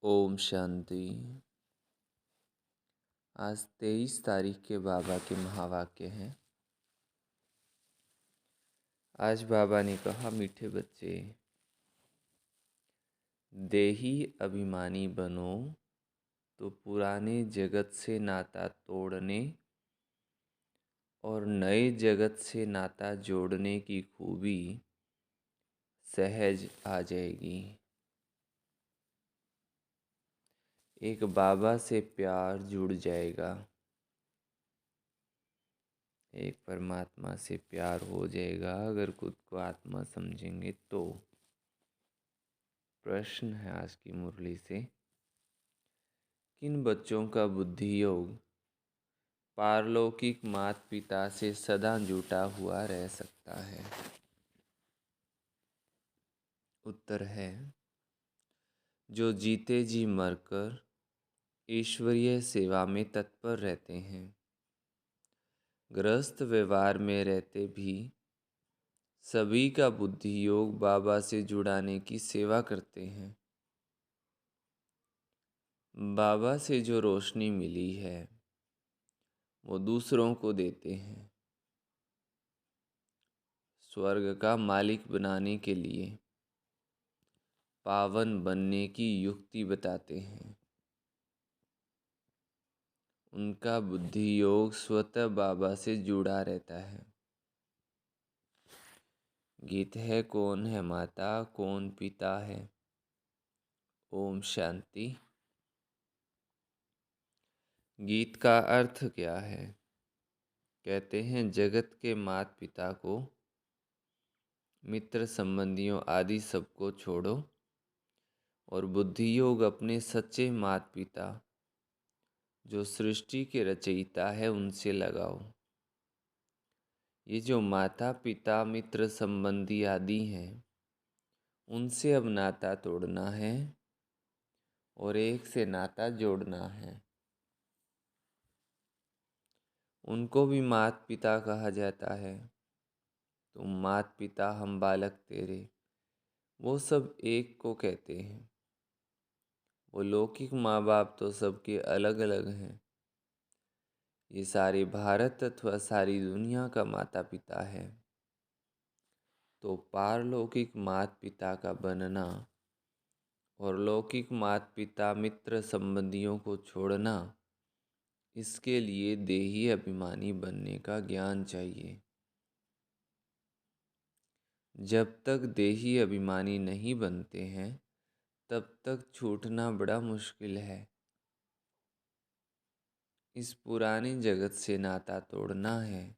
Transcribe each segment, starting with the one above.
ओम शांति। आज 23 तारीख के बाबा के महावाक्य हैं। आज बाबा ने कहा, मीठे बच्चे, देही अभिमानी बनो तो पुराने जगत से नाता तोड़ने और नए जगत से नाता जोड़ने की खूबी सहज आ जाएगी। एक बाबा से प्यार जुड़ जाएगा, एक परमात्मा से प्यार हो जाएगा अगर खुद को आत्मा समझेंगे तो। प्रश्न है आज की मुरली से, किन बच्चों का बुद्धि योग पारलौकिक माता पिता से सदा जुटा हुआ रह सकता है? उत्तर है, जो जीते जी मरकर ईश्वरीय सेवा में तत्पर रहते हैं, गृहस्थ व्यवहार में रहते भी सभी का बुद्धि योग बाबा से जुड़ाने की सेवा करते हैं। बाबा से जो रोशनी मिली है वो दूसरों को देते हैं। स्वर्ग का मालिक बनाने के लिए पावन बनने की युक्ति बताते हैं। उनका बुद्धि योग स्वतः बाबा से जुड़ा रहता है। गीत है, कौन है माता कौन पिता है। ओम शांति। गीत का अर्थ क्या है? कहते हैं, जगत के माता पिता को, मित्र संबंधियों आदि सबको छोड़ो और बुद्धि योग अपने सच्चे माता पिता जो सृष्टि के रचयिता है उनसे लगाओ। ये जो माता पिता मित्र संबंधी आदि हैं उनसे अब नाता तोड़ना है और एक से नाता जोड़ना है। उनको भी माता पिता कहा जाता है। तुम माता पिता हम बालक तेरे, वो सब एक को कहते हैं। वो लौकिक माँ बाप तो सबके अलग अलग हैं। ये सारे भारत अथवा सारी दुनिया का माता पिता है। तो पारलौकिक माता पिता का बनना और लौकिक माता पिता मित्र संबंधियों को छोड़ना, इसके लिए देही अभिमानी बनने का ज्ञान चाहिए। जब तक देही अभिमानी नहीं बनते हैं तब तक छूटना बड़ा मुश्किल है। इस पुराने जगत से नाता तोड़ना है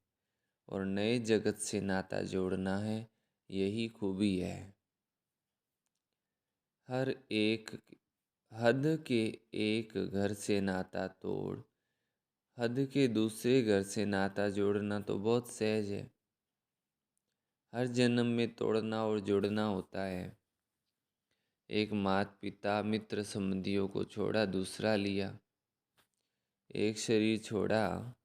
और नए जगत से नाता जोड़ना है, यही खूबी है। हर एक हद के एक घर से नाता तोड़, हद के दूसरे घर से नाता जोड़ना तो बहुत सहज है। हर जन्म में तोड़ना और जोड़ना होता है। एक माता पिता मित्र संबंधियों को छोड़ा, दूसरा लिया। एक शरीर छोड़ा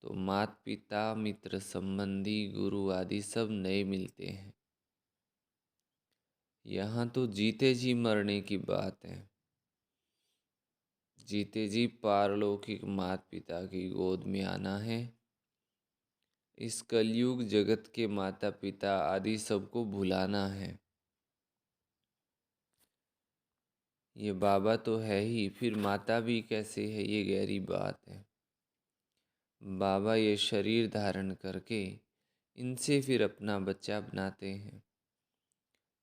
तो माता पिता मित्र संबंधी गुरु आदि सब नए मिलते हैं। यहाँ तो जीते जी मरने की बात है। जीते जी पारलौकिक माता पिता की गोद में आना है। इस कलयुग जगत के माता पिता आदि सबको भुलाना है। ये बाबा तो है ही, फिर माता भी कैसे है, ये गहरी बात है। बाबा ये शरीर धारण करके इनसे फिर अपना बच्चा बनाते हैं।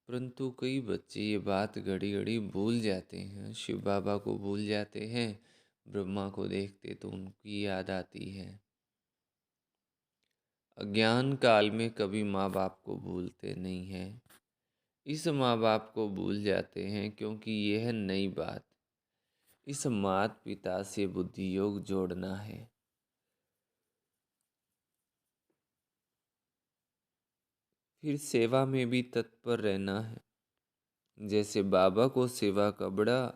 परंतु कई बच्चे ये बात घड़ी घड़ी भूल जाते हैं। शिव बाबा को भूल जाते हैं, ब्रह्मा को देखते तो उनकी याद आती है। अज्ञान काल में कभी माँ बाप को भूलते नहीं हैं। इस माँ बाप को भूल जाते हैं क्योंकि यह है नई बात। इस माता पिता से बुद्धि योग जोड़ना है। फिर सेवा में भी तत्पर रहना है। जैसे बाबा को सेवा का बड़ा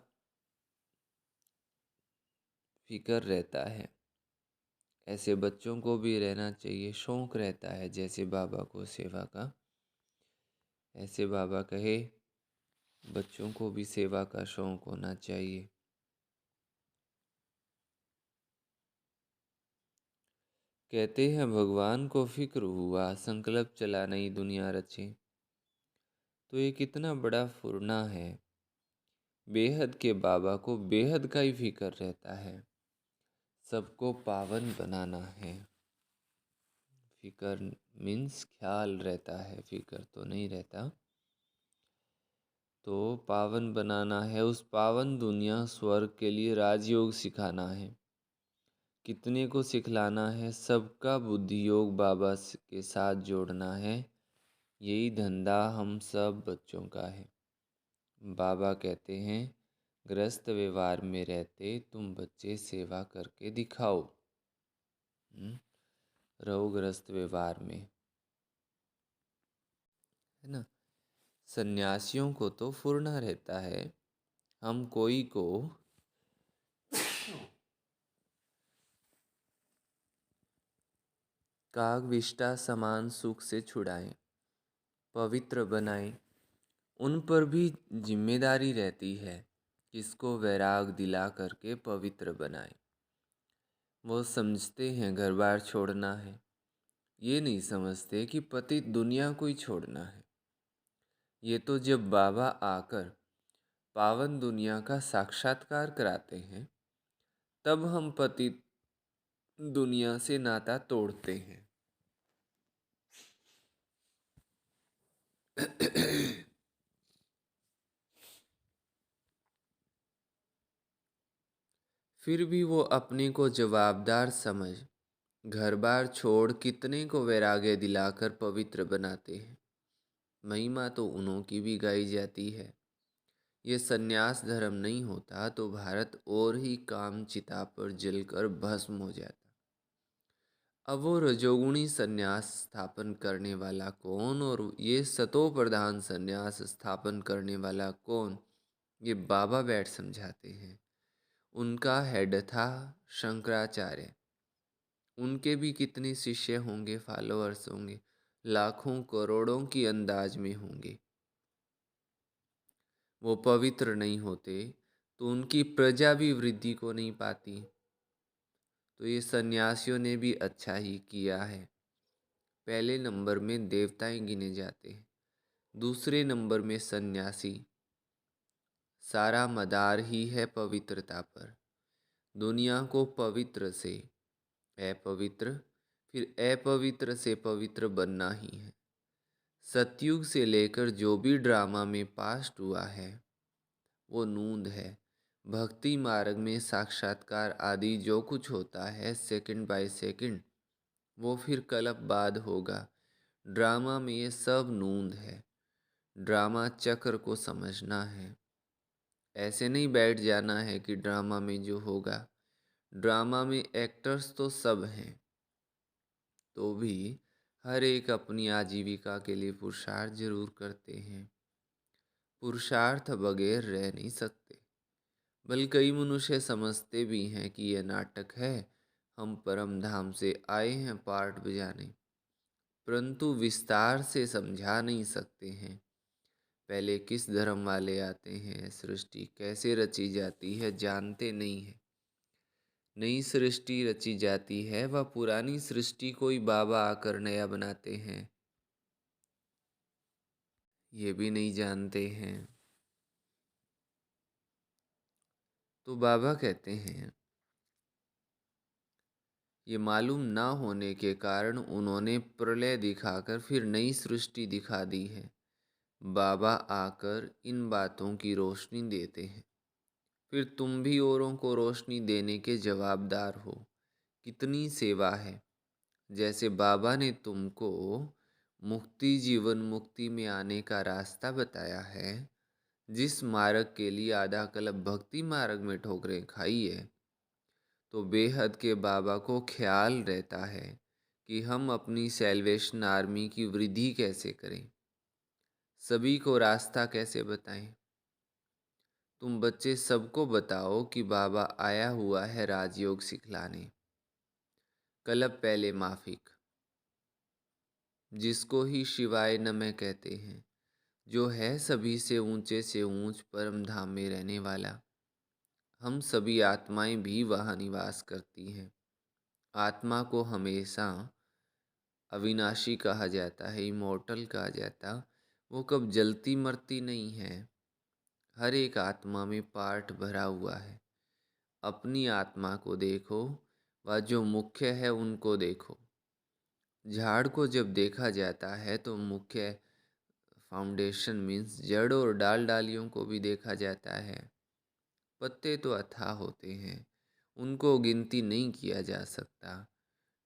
फिक्र रहता है, ऐसे बच्चों को भी रहना चाहिए। शौक रहता है जैसे बाबा को सेवा का। ऐसे बाबा कहे, बच्चों को भी सेवा का शौक होना चाहिए। कहते हैं भगवान को फिक्र हुआ, संकल्प चला नई दुनिया रचे। तो ये कितना बड़ा फुरना है। बेहद के बाबा को बेहद का ही फिक्र रहता है, सबको पावन बनाना है। फिक्र मीन्स ख्याल रहता है, फिक्र तो नहीं रहता। तो पावन बनाना है, उस पावन दुनिया स्वर्ग के लिए राजयोग सिखाना है। कितने को सिखलाना है, सबका बुद्धि योग बाबा के साथ जोड़ना है। यही धंधा हम सब बच्चों का है। बाबा कहते हैं, ग्रस्त व्यवहार में रहते तुम बच्चे सेवा करके दिखाओ। रहो ग्रस्त व्यवहार में, है ना। सन्यासियों को तो फुरना रहता है, हम कोई को काग विष्टा समान सुख से छुड़ाएं, पवित्र बनाएं। उन पर भी जिम्मेदारी रहती है, किसको वैराग दिला करके पवित्र बनाएं। वो समझते हैं घर बार छोड़ना है, ये नहीं समझते कि पतित दुनिया को ही छोड़ना है। ये तो जब बाबा आकर पावन दुनिया का साक्षात्कार कराते हैं, तब हम पतित दुनिया से नाता तोड़ते हैं। फिर भी वो अपने को जवाबदार समझ घर बार छोड़ कितने को वैराग्य दिलाकर पवित्र बनाते हैं। महिमा तो उन्हों की भी गाई जाती है। ये सन्यास धर्म नहीं होता तो भारत और ही काम चिता पर जलकर भस्म हो जाता। अब वो रजोगुणी सन्यास स्थापन करने वाला कौन और ये सतो प्रधान सन्यास स्थापन करने वाला कौन, ये बाबा बैठ समझाते हैं। उनका हेड था शंकराचार्य। उनके भी कितने शिष्य होंगे, फॉलोअर्स होंगे, लाखों करोड़ों की अंदाज में होंगे। वो पवित्र नहीं होते तो उनकी प्रजा भी वृद्धि को नहीं पाती। तो ये सन्यासियों ने भी अच्छा ही किया है। पहले नंबर में देवताएं गिने जाते हैं, दूसरे नंबर में सन्यासी। सारा मदार ही है पवित्रता पर। दुनिया को पवित्र से अपवित्र, फिर अपवित्र से पवित्र बनना ही है। सतयुग से लेकर जो भी ड्रामा में पास्ट हुआ है वो नूंद है। भक्ति मार्ग में साक्षात्कार आदि जो कुछ होता है सेकंड बाय सेकंड, वो फिर कल्प बाद होगा। ड्रामा में ये सब नूंद है। ड्रामा चक्र को समझना है। ऐसे नहीं बैठ जाना है कि ड्रामा में जो होगा। ड्रामा में एक्टर्स तो सब हैं, तो भी हर एक अपनी आजीविका के लिए पुरुषार्थ जरूर करते हैं। पुरुषार्थ बगैर रह नहीं सकते। बल्कि कई मनुष्य समझते भी हैं कि यह नाटक है, हम परम धाम से आए हैं पार्ट बजाने, परंतु विस्तार से समझा नहीं सकते हैं। पहले किस धर्म वाले आते हैं, सृष्टि कैसे रची जाती है जानते नहीं है। नई सृष्टि रची जाती है, वह पुरानी सृष्टि को ही बाबा आकर नया बनाते हैं, ये भी नहीं जानते हैं। तो बाबा कहते हैं, ये मालूम ना होने के कारण उन्होंने प्रलय दिखाकर फिर नई सृष्टि दिखा दी है। बाबा आकर इन बातों की रोशनी देते हैं, फिर तुम भी औरों को रोशनी देने के जवाबदार हो। कितनी सेवा है। जैसे बाबा ने तुमको मुक्ति जीवन मुक्ति में आने का रास्ता बताया है, जिस मार्ग के लिए आधा कल्प भक्ति मार्ग में ठोकरें खाई है, तो बेहद के बाबा को ख्याल रहता है कि हम अपनी सैल्वेशन आर्मी की वृद्धि कैसे करें, सभी को रास्ता कैसे बताएं। तुम बच्चे सबको बताओ कि बाबा आया हुआ है राजयोग सिखलाने। कल्प पहले माफिक, जिसको ही शिवाय नमः कहते हैं, जो है सभी से ऊंच परम धाम में रहने वाला। हम सभी आत्माएं भी वहाँ निवास करती हैं। आत्मा को हमेशा अविनाशी कहा जाता है, इमोर्टल कहा जाता। वो कब जलती मरती नहीं है। हर एक आत्मा में पार्ट भरा हुआ है। अपनी आत्मा को देखो, व जो मुख्य है उनको देखो। झाड़ को जब देखा जाता है तो मुख्य फाउंडेशन मीन्स जड़ और डाल डालियों को भी देखा जाता है। पत्ते तो अथाह होते हैं, उनको गिनती नहीं किया जा सकता।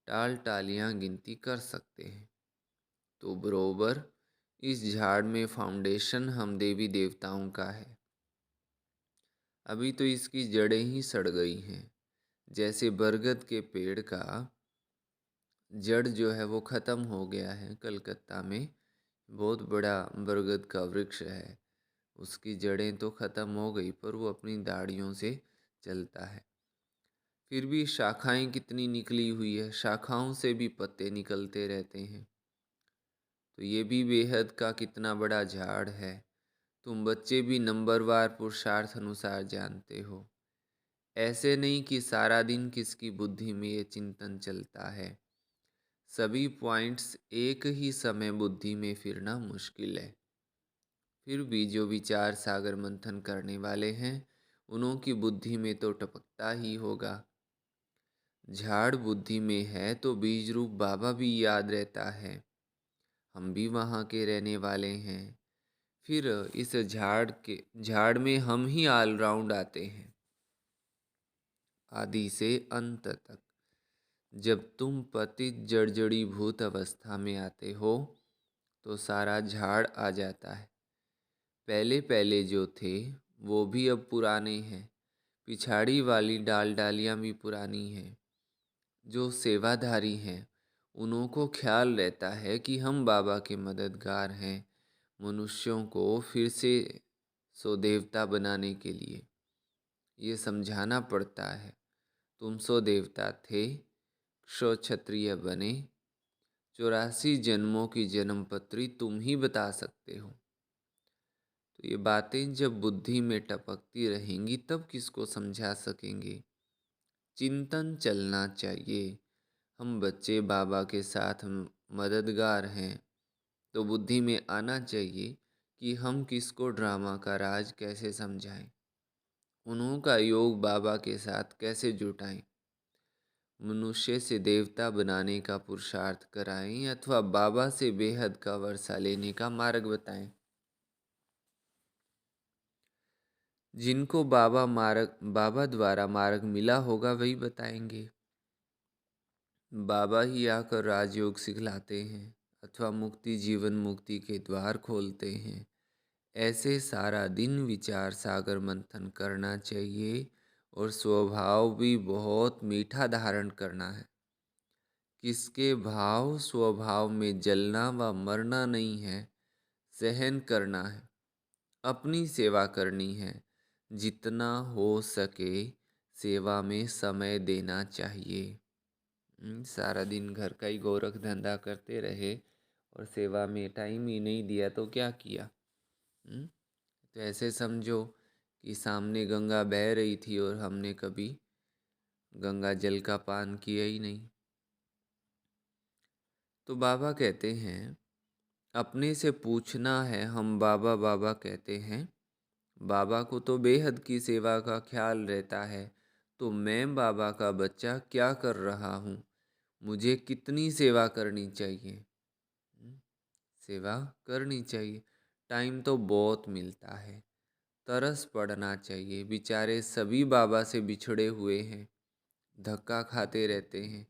टाल टालियाँ गिनती कर सकते हैं। तो बरोबर इस झाड़ में फाउंडेशन हम देवी देवताओं का है। अभी तो इसकी जड़ें ही सड़ गई हैं। जैसे बरगद के पेड़ का जड़ जो है वो ख़त्म हो गया है। कलकत्ता में बहुत बड़ा बरगद का वृक्ष है, उसकी जड़ें तो ख़त्म हो गई पर वो अपनी डालियों से चलता है। फिर भी शाखाएं कितनी निकली हुई है, शाखाओं से भी पत्ते निकलते रहते हैं। तो ये भी बेहद का कितना बड़ा झाड़ है। तुम बच्चे भी नंबरवार पुरुषार्थ अनुसार जानते हो। ऐसे नहीं कि सारा दिन किसकी बुद्धि में ये चिंतन चलता है। सभी पॉइंट्स एक ही समय बुद्धि में फिरना मुश्किल है। फिर भी जो विचार सागर मंथन करने वाले हैं, उन्हों की बुद्धि में तो टपकता ही होगा। झाड़ बुद्धि में है तो बीज रूप बाबा भी याद रहता है। हम भी वहाँ के रहने वाले हैं। फिर इस झाड़ में हम ही ऑलराउंड आते हैं, आदि से अंत तक। जब तुम पतित जर्जड़ी भूत अवस्था में आते हो तो सारा झाड़ आ जाता है। पहले पहले जो थे वो भी अब पुराने हैं। पिछाड़ी वाली डाल डालियाँ भी पुरानी हैं। जो सेवाधारी हैं उन्हों को ख्याल रहता है कि हम बाबा के मददगार हैं, मनुष्यों को फिर से सो देवता बनाने के लिए। ये समझाना पड़ता है, तुम सो देवता थे, क्षो क्षत्रिय बने, 84 जन्मों की जन्मपत्री तुम ही बता सकते हो। तो ये बातें जब बुद्धि में टपकती रहेंगी तब किसको समझा सकेंगे। चिंतन चलना चाहिए। हम बच्चे बाबा के साथ मददगार हैं, तो बुद्धि में आना चाहिए कि हम किसको ड्रामा का राज कैसे समझाएं, उन्हों का योग बाबा के साथ कैसे जुटाएं, मनुष्य से देवता बनाने का पुरुषार्थ कराएं अथवा बाबा से बेहद का वर्षा लेने का मार्ग बताएं। जिनको बाबा द्वारा मार्ग मिला होगा वही बताएंगे। बाबा ही आकर राजयोग सिखलाते हैं अथवा मुक्ति जीवन मुक्ति के द्वार खोलते हैं। ऐसे सारा दिन विचार सागर मंथन करना चाहिए और स्वभाव भी बहुत मीठा धारण करना है। किसके भाव स्वभाव में जलना व मरना नहीं है, सहन करना है, अपनी सेवा करनी है। जितना हो सके सेवा में समय देना चाहिए। सारा दिन घर का ही गोरख धंधा करते रहे और सेवा में टाइम ही नहीं दिया तो क्या किया। तो ऐसे समझो कि सामने गंगा बह रही थी और हमने कभी गंगा जल का पान किया ही नहीं। तो बाबा कहते हैं अपने से पूछना है। हम बाबा बाबा कहते हैं, बाबा को तो बेहद की सेवा का ख्याल रहता है। तो मैं बाबा का बच्चा क्या कर रहा हूँ, मुझे कितनी सेवा करनी चाहिए। सेवा करनी चाहिए, टाइम तो बहुत मिलता है। तरस पड़ना चाहिए। बेचारे सभी बाबा से बिछड़े हुए हैं, धक्का खाते रहते हैं,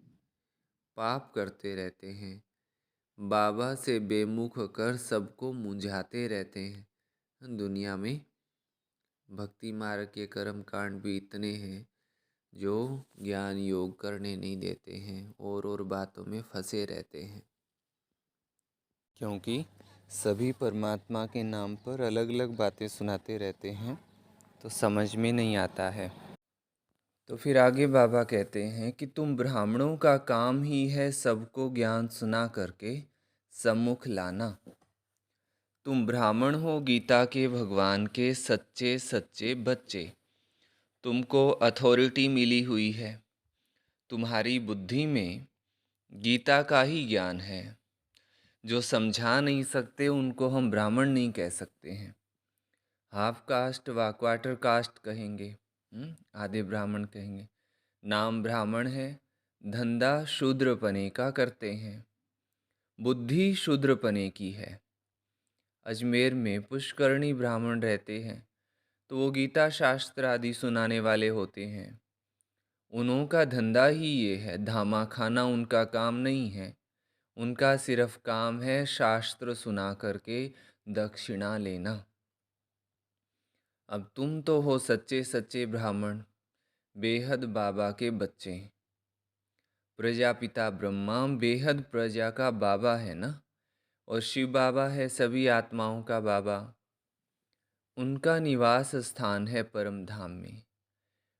पाप करते रहते हैं, बाबा से बेमुख कर सबको मुंझाते रहते हैं। दुनिया में भक्ति मार्ग के कर्म कांड भी इतने हैं जो ज्ञान योग करने नहीं देते हैं और बातों में फंसे रहते हैं, क्योंकि सभी परमात्मा के नाम पर अलग अलग बातें सुनाते रहते हैं तो समझ में नहीं आता है। तो फिर आगे बाबा कहते हैं कि तुम ब्राह्मणों का काम ही है सबको ज्ञान सुना करके सम्मुख लाना। तुम ब्राह्मण हो गीता के भगवान के सच्चे सच्चे बच्चे। तुमको अथॉरिटी मिली हुई है। तुम्हारी बुद्धि में गीता का ही ज्ञान है। जो समझा नहीं सकते उनको हम ब्राह्मण नहीं कह सकते हैं। हाफ कास्ट व क्वार्टर कास्ट कहेंगे, आधे ब्राह्मण कहेंगे। नाम ब्राह्मण है, धंधा शूद्रपने का करते हैं, बुद्धि शूद्रपने की है। अजमेर में पुष्करणी ब्राह्मण रहते हैं, तो वो गीता शास्त्र आदि सुनाने वाले होते हैं। उन्हों का धंधा ही ये है, धामा खाना उनका काम नहीं है। उनका सिर्फ काम है शास्त्र सुना करके दक्षिणा लेना। अब तुम तो हो सच्चे सच्चे ब्राह्मण, बेहद बाबा के बच्चे। प्रजापिता ब्रह्मा बेहद प्रजा का बाबा है ना, और शिव बाबा है सभी आत्माओं का बाबा। उनका निवास स्थान है परम धाम में।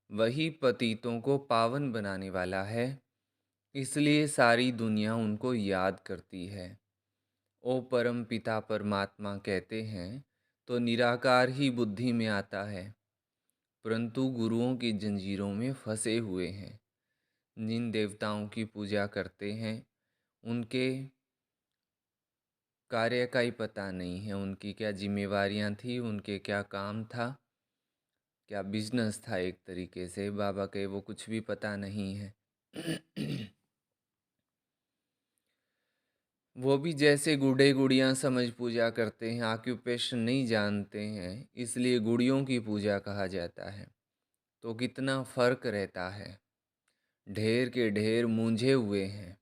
वही पतितों को पावन बनाने वाला है, इसलिए सारी दुनिया उनको याद करती है। ओ परम पिता परमात्मा कहते हैं तो निराकार ही बुद्धि में आता है, परंतु गुरुओं की जंजीरों में फंसे हुए हैं। जिन देवताओं की पूजा करते हैं उनके कार्य का ही पता नहीं है, उनकी क्या जिम्मेवारियां थी, उनके क्या काम था, क्या बिजनेस था। एक तरीके से बाबा के वो कुछ भी पता नहीं है। वो भी जैसे गुडे गुड़ियाँ समझ पूजा करते हैं, ऑक्यूपेशन नहीं जानते हैं, इसलिए गुड़ियों की पूजा कहा जाता है। तो कितना फर्क रहता है। ढेर के ढेर मूंझे हुए हैं।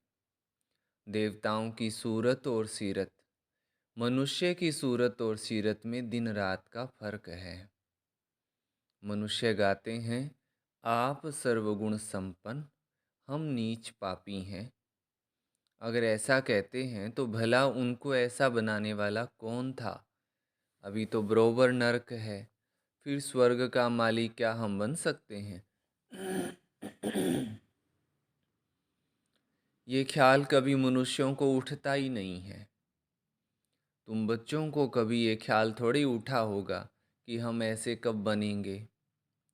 देवताओं की सूरत और सीरत, मनुष्य की सूरत और सीरत में दिन रात का फर्क है। मनुष्य गाते हैं, आप सर्वगुण संपन्न, हम नीच पापी हैं। अगर ऐसा कहते हैं तो भला उनको ऐसा बनाने वाला कौन था? अभी तो बरोबर नरक है, फिर स्वर्ग का मालिक क्या हम बन सकते हैं? ये ख्याल कभी मनुष्यों को उठता ही नहीं है। तुम बच्चों को कभी ये ख्याल थोड़ी उठा होगा कि हम ऐसे कब बनेंगे,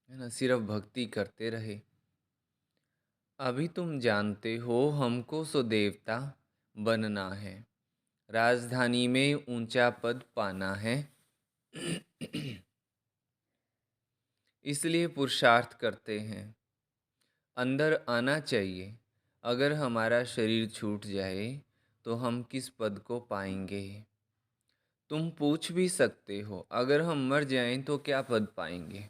है ना। सिर्फ भक्ति करते रहे। अभी तुम जानते हो हमको सो देवता बनना है, राजधानी में ऊंचा पद पाना है। इसलिए पुरुषार्थ करते हैं। अंदर आना चाहिए। अगर हमारा शरीर छूट जाए तो हम किस पद को पाएंगे? तुम पूछ भी सकते हो, अगर हम मर जाएं तो क्या पद पाएंगे?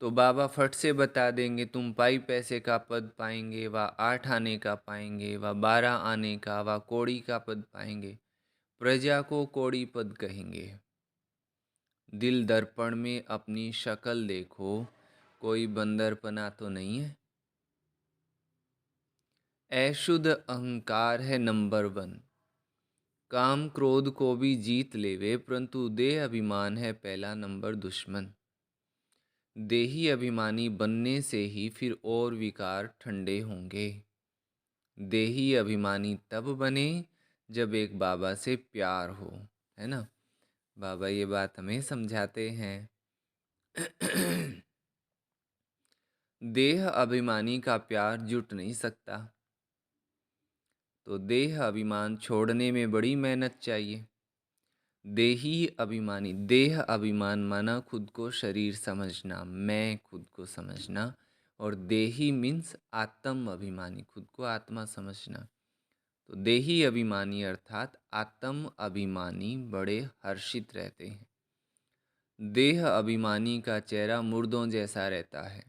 तो बाबा फट से बता देंगे, तुम पाई पैसे का पद पाएंगे, व 8 आने का पाएंगे, व 12 आने का, व कौड़ी का पद पाएंगे। प्रजा को कौड़ी पद कहेंगे। दिल दर्पण में अपनी शक्ल देखो, कोई बंदरपना तो नहीं है। अशुद्ध अहंकार है नंबर 1। काम क्रोध को भी जीत लेवे, परंतु देह अभिमान है पहला नंबर दुश्मन। देही अभिमानी बनने से ही फिर और विकार ठंडे होंगे। देही अभिमानी तब बने जब एक बाबा से प्यार हो, है ना। बाबा ये बात हमें समझाते हैं। देह अभिमानी का प्यार जुट नहीं सकता, तो देह अभिमान छोड़ने में बड़ी मेहनत चाहिए। देही अभिमानी, देह अभिमान माना खुद को शरीर समझना, मैं खुद को समझना, और देही मीन्स आत्म अभिमानी, खुद को आत्मा समझना। तो देही अभिमानी अर्थात आत्म अभिमानी बड़े हर्षित रहते हैं। देह अभिमानी का चेहरा मुर्दों जैसा रहता है।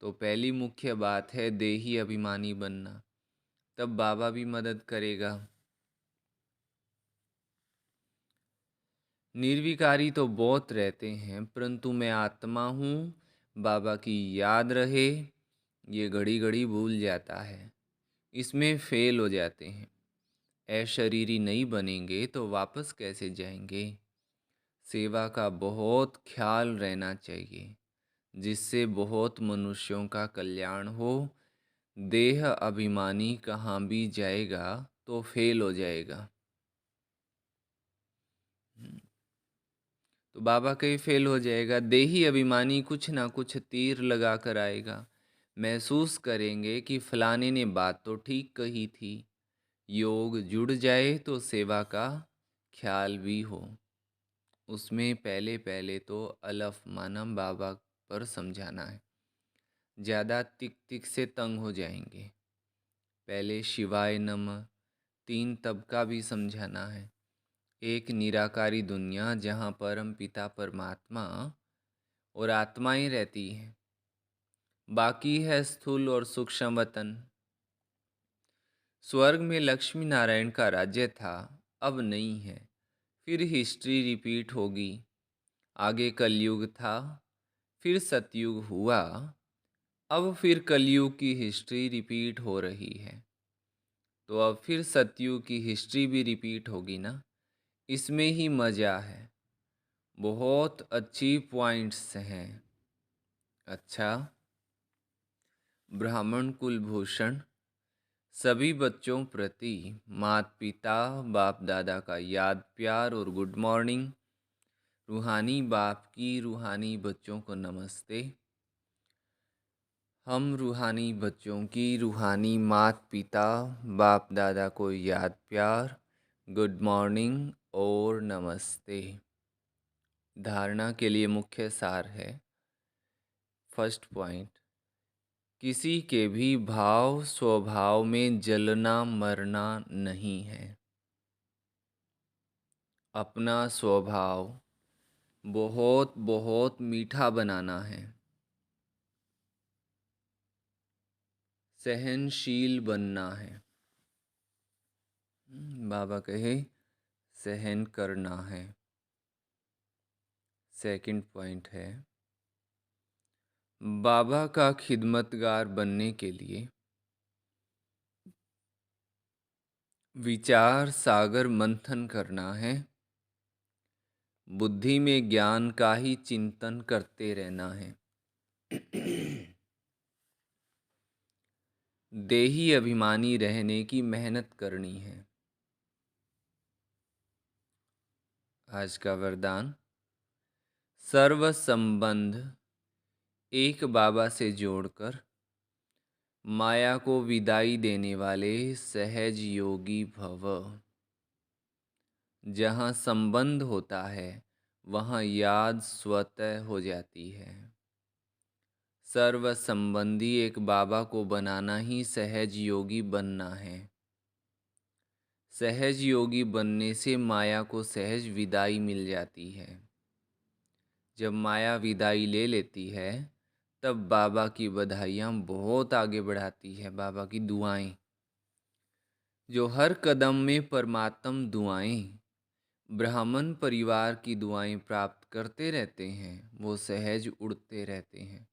तो पहली मुख्य बात है देही अभिमानी बनना, तब बाबा भी मदद करेगा। निर्विकारी तो बहुत रहते हैं, परंतु मैं आत्मा हूँ, बाबा की याद रहे, ये घड़ी घड़ी भूल जाता है। इसमें फेल हो जाते हैं। अशरीरी नहीं बनेंगे तो वापस कैसे जाएंगे? सेवा का बहुत ख्याल रहना चाहिए, जिससे बहुत मनुष्यों का कल्याण हो। देह अभिमानी कहाँ भी जाएगा तो फेल हो जाएगा। तो बाबा कहीं फेल हो जाएगा। देही अभिमानी कुछ ना कुछ तीर लगा कर आएगा। महसूस करेंगे कि फलाने ने बात तो ठीक कही थी। योग जुड़ जाए तो सेवा का ख्याल भी हो। उसमें पहले पहले तो अलफ माना बाबा पर समझाना है। ज़्यादा तिक तिक से तंग हो जाएंगे। पहले शिवाय नमः 3 तब का भी समझाना है। एक निराकारी दुनिया जहाँ परम पिता परमात्मा और आत्माएं रहती हैं। बाकी है स्थूल और सूक्ष्म वतन। स्वर्ग में लक्ष्मी नारायण का राज्य था, अब नहीं है। फिर हिस्ट्री रिपीट होगी। आगे कलयुग था, फिर सतयुग हुआ, अब फिर कलयुग की हिस्ट्री रिपीट हो रही है। तो अब फिर सतयुग की हिस्ट्री भी रिपीट होगी ना। इसमें ही मज़ा है। बहुत अच्छी पॉइंट्स हैं। अच्छा, ब्राह्मण कुलभूषण सभी बच्चों प्रति माता पिता बाप दादा का याद प्यार और गुड मॉर्निंग। रूहानी बाप की रूहानी बच्चों को नमस्ते। हम रूहानी बच्चों की रूहानी माता पिता बाप दादा को याद प्यार, गुड मॉर्निंग और नमस्ते। धारणा के लिए मुख्य सार है। फर्स्ट पॉइंट, किसी के भी भाव स्वभाव में जलना मरना नहीं है। अपना स्वभाव बहुत बहुत मीठा बनाना है। सहनशील बनना है। बाबा कहे सहन करना है। सेकंड पॉइंट है, बाबा का खिदमतगार बनने के लिए विचार सागर मंथन करना है। बुद्धि में ज्ञान का ही चिंतन करते रहना है। देही अभिमानी रहने की मेहनत करनी है। आज का वरदान, सर्व संबंध एक बाबा से जोड़कर माया को विदाई देने वाले सहज योगी भव। जहाँ संबंध होता है वहाँ याद स्वतः हो जाती है। सर्व संबंधी एक बाबा को बनाना ही सहज योगी बनना है। सहज योगी बनने से माया को सहज विदाई मिल जाती है। जब माया विदाई ले लेती है तब बाबा की बधाइयाँ बहुत आगे बढ़ाती है। बाबा की दुआएं, जो हर कदम में परमात्म दुआएं ब्राह्मण परिवार की दुआएं प्राप्त करते रहते हैं, वो सहज उड़ते रहते हैं।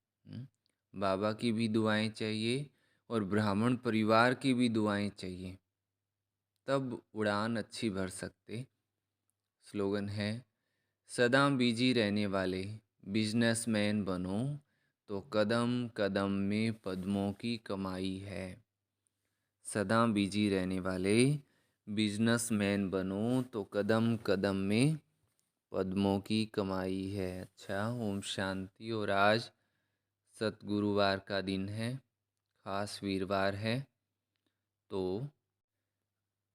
बाबा की भी दुआएं चाहिए और ब्राह्मण परिवार की भी दुआएं चाहिए, तब उड़ान अच्छी भर सकते। स्लोगन है, सदा बिजी रहने वाले बिजनेसमैन बनो तो कदम कदम में पद्मों की कमाई है। सदा बिजी रहने वाले बिजनेसमैन बनो तो कदम कदम में पद्मों की कमाई है। अच्छा, ओम शांति। और आज सतगुरुवार का दिन है, खास वीरवार है। तो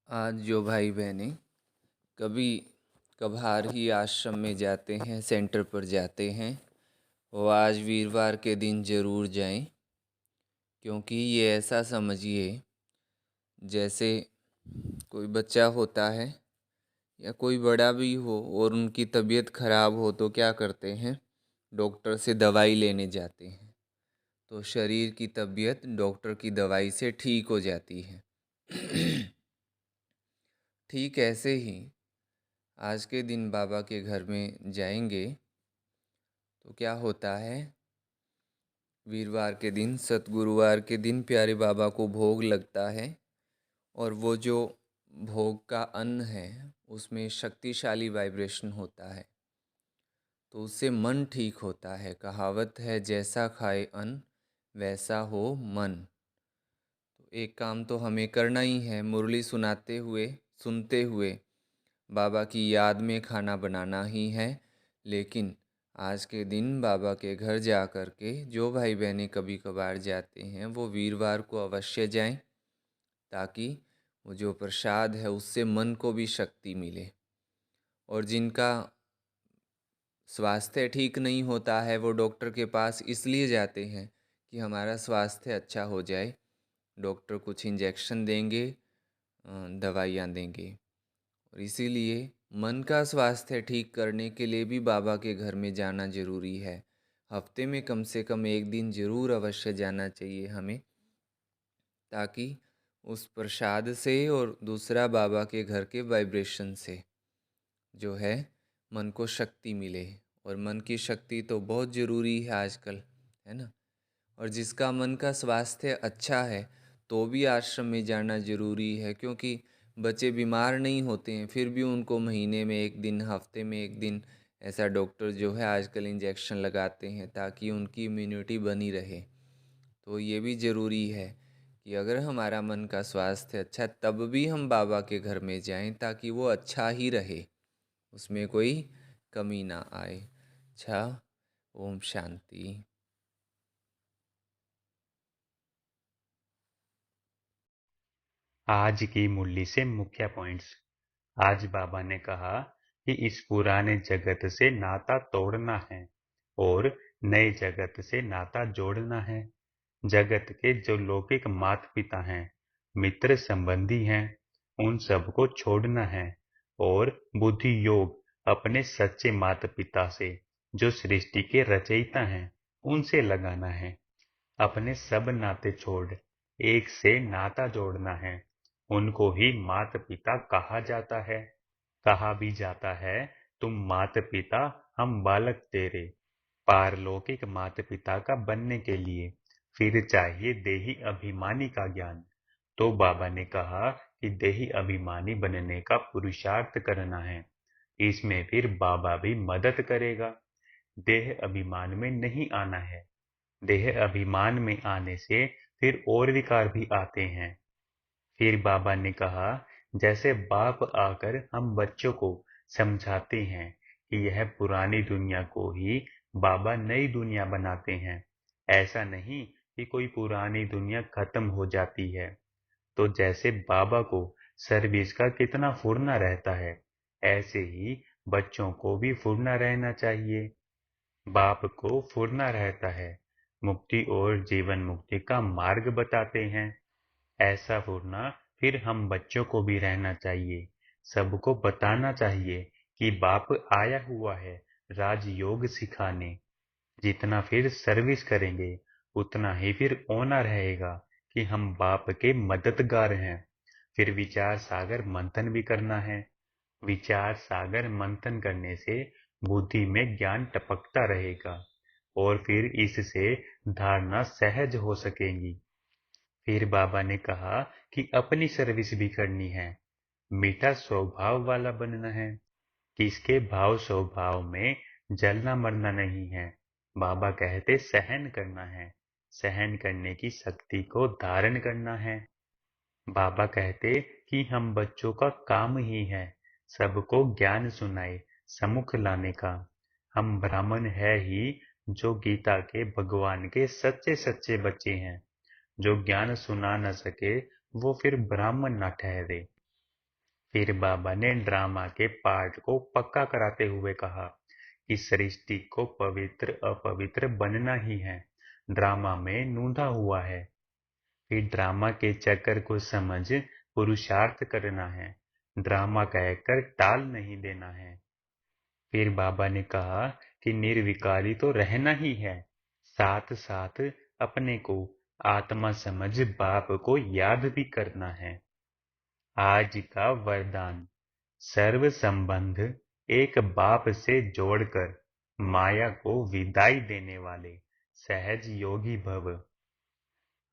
आज जो भाई बहनें कभी कभार ही आश्रम में जाते हैं, सेंटर पर जाते हैं, वो आज वीरवार के दिन ज़रूर जाएं। क्योंकि ये ऐसा समझिए जैसे कोई बच्चा होता है या कोई बड़ा भी हो और उनकी तबीयत खराब हो तो क्या करते हैं, डॉक्टर से दवाई लेने जाते हैं। तो शरीर की तबीयत डॉक्टर की दवाई से ठीक हो जाती है। ठीक ऐसे ही आज के दिन बाबा के घर में जाएंगे तो क्या होता है, वीरवार के दिन सतगुरुवार के दिन प्यारे बाबा को भोग लगता है और वो जो भोग का अन्न है उसमें शक्तिशाली वाइब्रेशन होता है, तो उससे मन ठीक होता है। कहावत है, जैसा खाए अन्न वैसा हो मन। तो एक काम तो हमें करना ही है, मुरली सुनते हुए बाबा की याद में खाना बनाना ही है। लेकिन आज के दिन बाबा के घर जा कर के जो भाई बहनें कभी कभार जाते हैं वो वीरवार को अवश्य जाएं, ताकि वो जो प्रसाद है उससे मन को भी शक्ति मिले। और जिनका स्वास्थ्य ठीक नहीं होता है वो डॉक्टर के पास इसलिए जाते हैं कि हमारा स्वास्थ्य अच्छा हो जाए। डॉक्टर कुछ इंजेक्शन देंगे, दवाइयाँ देंगे। और इसीलिए मन का स्वास्थ्य ठीक करने के लिए भी बाबा के घर में जाना ज़रूरी है। हफ्ते में कम से कम एक दिन ज़रूर अवश्य जाना चाहिए हमें, ताकि उस प्रसाद से और दूसरा बाबा के घर के वाइब्रेशन से जो है मन को शक्ति मिले। और मन की शक्ति तो बहुत ज़रूरी है आजकल, है ना। और जिसका मन का स्वास्थ्य अच्छा है तो भी आश्रम में जाना ज़रूरी है, क्योंकि बच्चे बीमार नहीं होते हैं फिर भी उनको महीने में एक दिन, हफ्ते में एक दिन ऐसा डॉक्टर जो है आजकल इंजेक्शन लगाते हैं ताकि उनकी इम्यूनिटी बनी रहे। तो ये भी ज़रूरी है कि अगर हमारा मन का स्वास्थ्य अच्छा तब भी हम बाबा के घर में जाएं, ताकि वो अच्छा ही रहे, उसमें कोई कमी ना आए। अच्छा, ओम शांति। आज की मुरली से मुख्य पॉइंट्स। आज बाबा ने कहा कि इस पुराने जगत से नाता तोड़ना है और नए जगत से नाता जोड़ना है। जगत के जो लौकिक माता पिता हैं, मित्र संबंधी हैं, उन सबको छोड़ना है और बुद्धि योग अपने सच्चे माता पिता से, जो सृष्टि के रचयिता हैं, उनसे लगाना है। अपने सब नाते छोड़ एक से नाता जोड़ना है। उनको ही माता पिता कहा जाता है। कहा भी जाता है, तुम माता पिता हम बालक तेरे। पारलौकिक माता पिता का बनने के लिए फिर चाहिए देही अभिमानी का ज्ञान। तो बाबा ने कहा कि देही अभिमानी बनने का पुरुषार्थ करना है। इसमें फिर बाबा भी मदद करेगा। देह अभिमान में नहीं आना है। देह अभिमान में आने से फिर और विकार भी आते हैं। फिर बाबा ने कहा, जैसे बाप आकर हम बच्चों को समझाते हैं कि यह पुरानी दुनिया को ही बाबा नई दुनिया बनाते हैं, ऐसा नहीं कि कोई पुरानी दुनिया खत्म हो जाती है। तो जैसे बाबा को सर्विस का कितना फुरना रहता है, ऐसे ही बच्चों को भी फुरना रहना चाहिए। बाप को फुरना रहता है, मुक्ति और जीवन मुक्ति का मार्ग बताते हैं। ऐसा फुरना फिर हम बच्चों को भी रहना चाहिए। सबको बताना चाहिए कि बाप आया हुआ है राजयोग सिखाने। जितना फिर सर्विस करेंगे उतना ही फिर होना रहेगा कि हम बाप के मददगार हैं। फिर विचार सागर मंथन भी करना है। विचार सागर मंथन करने से बुद्धि में ज्ञान टपकता रहेगा और फिर इससे धारणा सहज हो सकेगी। फिर बाबा ने कहा कि अपनी सर्विस भी करनी है। मीठा स्वभाव वाला बनना है। किसके भाव स्वभाव में जलना मरना नहीं है। बाबा कहते सहन करना है। सहन करने की शक्ति को धारण करना है। बाबा कहते कि हम बच्चों का काम ही है सबको ज्ञान सुनाए, समुख लाने का। हम ब्राह्मण है ही जो गीता के भगवान के सच्चे सच्चे बच्चे हैं। जो ज्ञान सुना न सके वो फिर ब्राह्मण न ठहरे। फिर बाबा ने ड्रामा के पार्ट को पक्का कराते हुए कहा कि सृष्टि को पवित्र अपवित्र बनना ही है, ड्रामा में नूंधा हुआ है। फिर ड्रामा के चक्कर को समझ पुरुषार्थ करना है। ड्रामा कहकर टाल नहीं देना है। फिर बाबा ने कहा कि निर्विकारी तो रहना ही है, साथ साथ अपने को आत्मा समझ बाप को याद भी करना है। आज का वरदान। सर्व संबंध एक बाप से जोड़कर माया को विदाई देने वाले सहज योगी भव।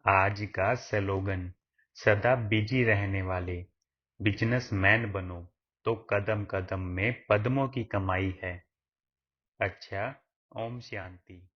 आज का स्लोगन। सदा बिजी रहने वाले बिजनेसमैन बनो तो कदम कदम में पद्मों की कमाई है। अच्छा, ओम शांति।